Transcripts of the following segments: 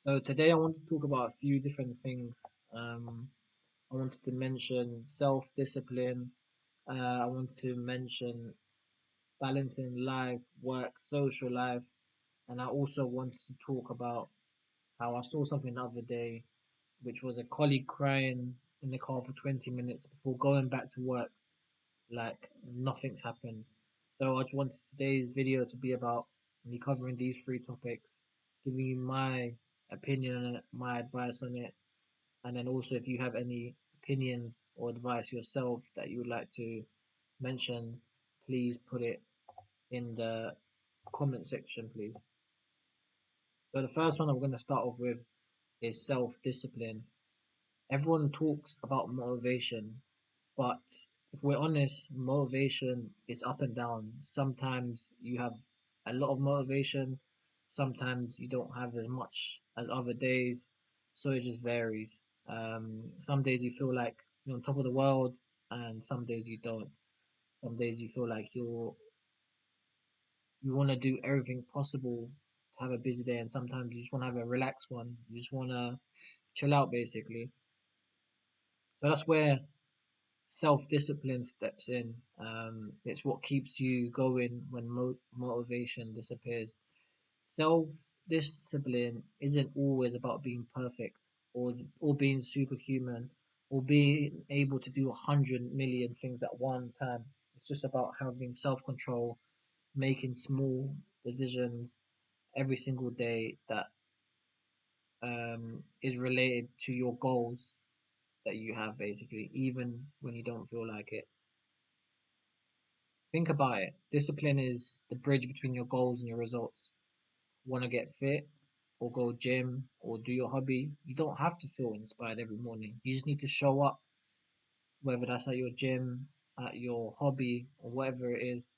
So today I want to talk about a few different things. I wanted to mention self-discipline. I want to mention balancing life, work, social life, and I also wanted to talk about how I saw something the other day, which was a colleague crying in the car for 20 minutes before going back to work like nothing's happened. So I just wanted today's video to be about me covering these three topics, giving you my opinion on it, my advice on it, and then also if you have any opinions or advice yourself that you would like to mention, please put it in the comment section, please. So the first one I'm going to start off with is self-discipline. Everyone talks about motivation, but if we're honest, motivation is up and down. Sometimes you have a lot of motivation, sometimes you don't have as much as other days, so it just varies. Some days you feel like you're on top of the world, and some days you don't. Some days you feel like you want to do everything possible to have a busy day, and sometimes you just want to have a relaxed one. You just want to chill out, basically. So that's where self-discipline steps in. It's what keeps you going when motivation disappears. Self-discipline isn't always about being perfect or being superhuman or being able to do 100 million things at one time. It's just about having self-control, making small decisions every single day that is related to your goals that you have, basically, even when you don't feel like it. Think about it. Discipline is the bridge between your goals and your results. Want to get fit or go gym or do your hobby? You don't have to feel inspired every morning. You just need to show up, whether that's at your gym, at your hobby, or whatever it is.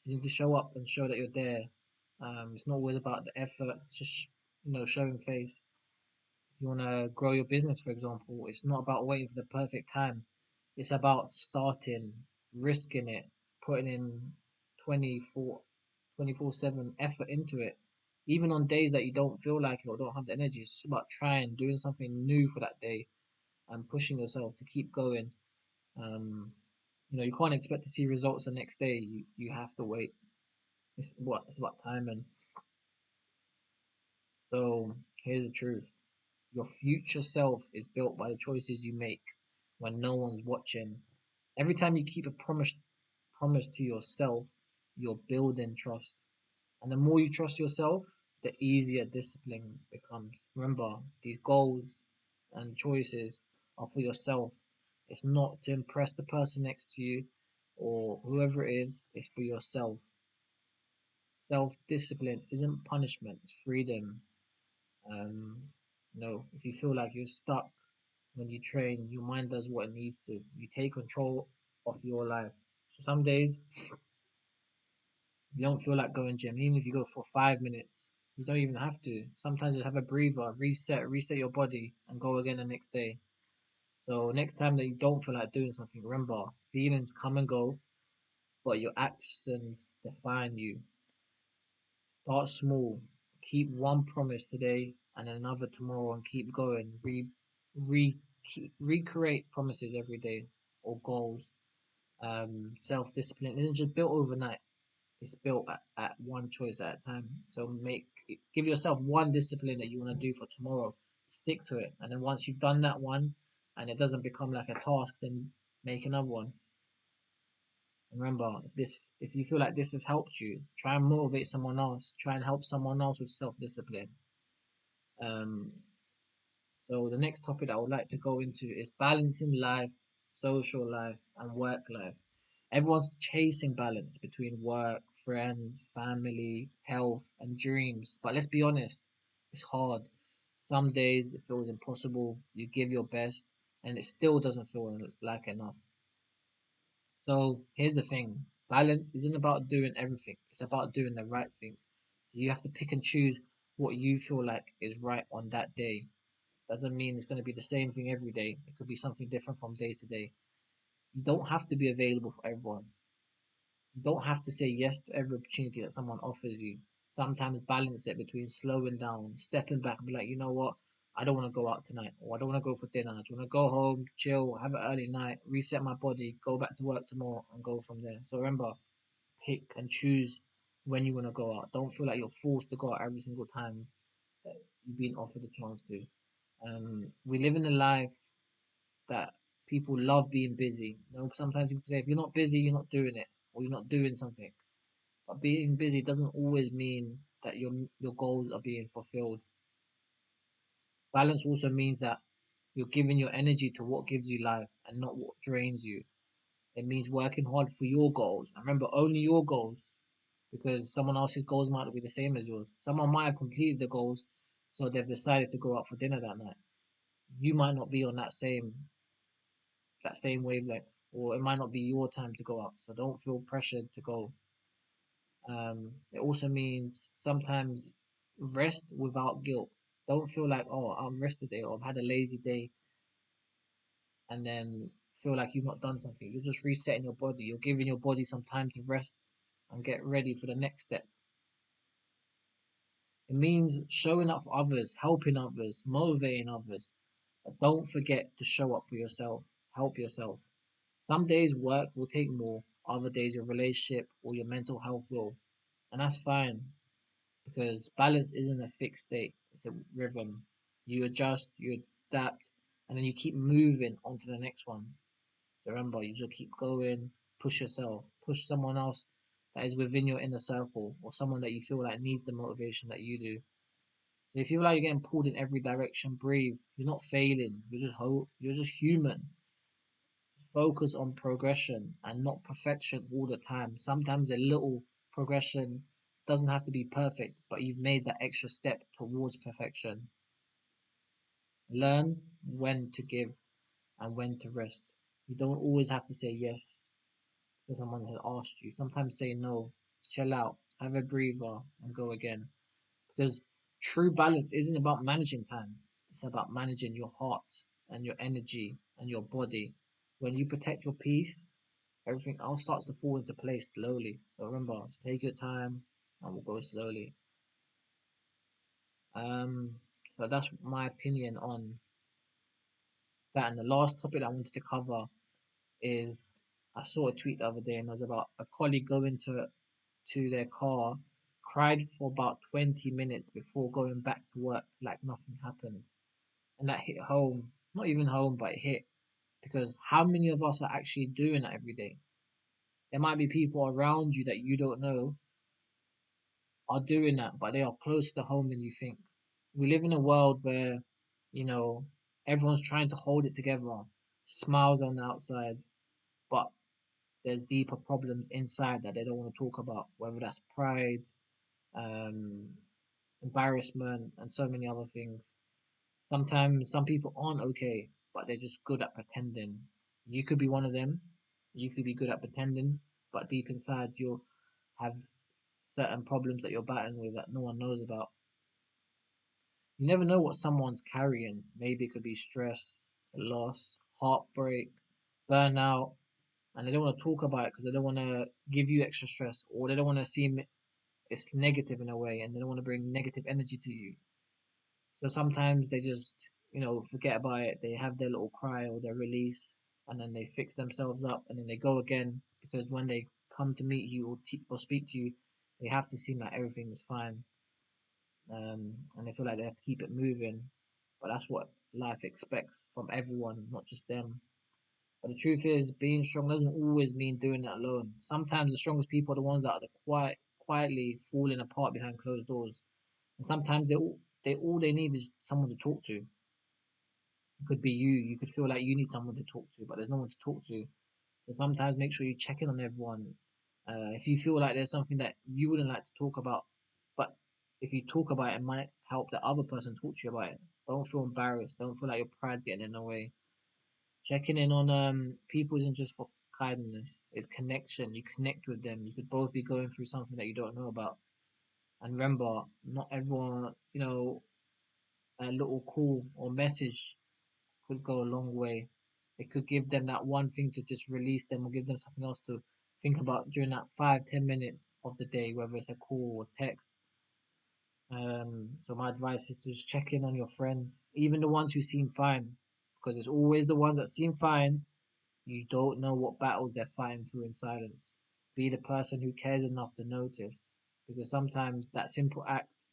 You need to show up and show that you're there. It's not always about the effort, it's just showing face. If you want to grow your business, for example, it's not about waiting for the perfect time. It's about starting, risking it, putting in 24/7 effort into it. Even on days that you don't feel like it or don't have the energy, it's just about trying, doing something new for that day and pushing yourself to keep going. Um, you can't expect to see results the next day. You have to wait. It's about time. And so here's the truth. Your future self is built by the choices you make when no one's watching. Every time you keep a promise to yourself, you're building trust. And the more you trust yourself, the easier discipline becomes. Remember, these goals and choices are for yourself. It's not to impress the person next to you or whoever it is, it's for yourself. Self discipline isn't punishment, it's freedom. If you feel like you're stuck when you train, your mind does what it needs to. You take control of your life. So some days you don't feel like going gym, even if you go for 5 minutes, you don't even have to. Sometimes you have a breather, reset your body, and go again the next day. So next time that you don't feel like doing something, remember feelings come and go, but your actions define you. Start small. Keep one promise today and another tomorrow, and keep going. Recreate promises every day or goals. Self discipline isn't just built overnight. It's built at one choice at a time. So give yourself one discipline that you want to do for tomorrow. Stick to it, and then once you've done that one, and it doesn't become like a task, then make another one. And remember, this if you feel like this has helped you, try and motivate someone else. Try and help someone else with self discipline. Um, so the next topic I would like to go into is balancing life, social life, and work life. Everyone's chasing balance between work, friends, family, health, and dreams. But let's be honest, it's hard. Some days it feels impossible. You give your best, and it still doesn't feel like enough. So here's the thing, balance isn't about doing everything, it's about doing the right things. So you have to pick and choose what you feel like is right on that day. Doesn't mean it's going to be the same thing every day. It could be something different from day to day. You don't have to be available for everyone. You don't have to say yes to every opportunity that someone offers you. Sometimes balance it between slowing down, stepping back, and be like, you know what? I don't want to go out tonight, or I don't want to go for dinner. I just want to go home, chill, have an early night, reset my body, go back to work tomorrow, and go from there. So remember, pick and choose when you want to go out. Don't feel like you're forced to go out every single time that you've been offered the chance to. We live in a life that people love being busy. You know, sometimes people say if you're not busy, you're not doing it, or you're not doing something. But being busy doesn't always mean that your goals are being fulfilled. Balance also means that you're giving your energy to what gives you life and not what drains you. It means working hard for your goals. And remember, only your goals, because someone else's goals might not be the same as yours. Someone might have completed the goals, so they've decided to go out for dinner that night. You might not be on that same wavelength, or it might not be your time to go out. So don't feel pressured to go. It also means sometimes rest without guilt. Don't feel like, oh, I've rested today or I've had a lazy day, and then feel like you've not done something. You're just resetting your body. You're giving your body some time to rest and get ready for the next step. It means showing up for others, helping others, motivating others. But don't forget to show up for yourself. Help yourself. Some days work will take more, other days your relationship or your mental health will. And that's fine because balance isn't a fixed state, it's a rhythm. You adjust, you adapt, and then you keep moving on to the next one. So remember, you just keep going, push yourself, push someone else that is within your inner circle or someone that you feel like needs the motivation that you do. So if you feel like you're getting pulled in every direction, breathe. You're not failing. You're just human. Focus on progression and not perfection all the time. Sometimes a little progression doesn't have to be perfect, but you've made that extra step towards perfection. Learn when to give and when to rest. You don't always have to say yes because someone has asked you. Sometimes say no, chill out, have a breather, and go again. Because true balance isn't about managing time, it's about managing your heart and your energy and your body. When you protect your peace, everything else starts to fall into place slowly. So remember, take your time and we'll go slowly. Um, so that's my opinion on that. And the last topic I wanted to cover is I saw a tweet the other day and it was about a colleague going to their car, cried for about 20 minutes before going back to work like nothing happened. And that hit home, not even home, but it hit because how many of us are actually doing that every day? There might be people around you that you don't know are doing that, but they are closer to home than you think. We live in a world where, you know, everyone's trying to hold it together, smiles on the outside, but there's deeper problems inside that they don't want to talk about, whether that's pride, um, embarrassment, and so many other things. Sometimes some people aren't okay, but they're just good at pretending. You could be one of them. You could be good at pretending, but deep inside you'll have certain problems that you're battling with that no one knows about. You never know what someone's carrying. Maybe it could be stress, loss, heartbreak, burnout, and they don't want to talk about it because they don't want to give you extra stress or they don't want to seem it's negative in a way and they don't want to bring negative energy to you. So sometimes they just, forget about it. They have their little cry or their release and then they fix themselves up and then they go again because when they come to meet you or speak to you, they have to seem like everything is fine. And they feel like they have to keep it moving. But that's what life expects from everyone, not just them. But the truth is, being strong doesn't always mean doing it alone. Sometimes the strongest people are the ones that are quietly falling apart behind closed doors. And sometimes they need is someone to talk to. It could be you. You could feel like you need someone to talk to, but there's no one to talk to. So sometimes make sure you check in on everyone. If you feel like there's something that you wouldn't like to talk about, but if you talk about it, it might help the other person talk to you about it. Don't feel embarrassed. Don't feel like your pride's getting in the way. Checking in on people isn't just for kindness. It's connection. You connect with them. You could both be going through something that you don't know about. And remember, not everyone, a little call or message could go a long way. It could give them that one thing to just release them or give them something else to think about during that 5, 10 minutes of the day, whether it's a call or text. So my advice is to just check in on your friends, even the ones who seem fine, because it's always the ones that seem fine. You don't know what battles they're fighting through in silence. Be the person who cares enough to notice, because sometimes that simple act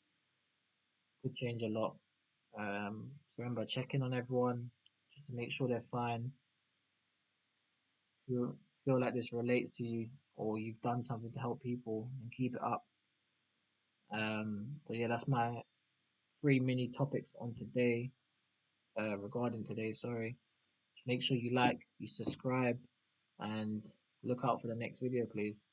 could change a lot. So remember, check in on everyone just to make sure they're fine. If you feel like this relates to you or you've done something to help people, and keep it up. So yeah, that's my three mini topics on today. Regarding today, sorry. Make sure you like, you subscribe, and look out for the next video, please.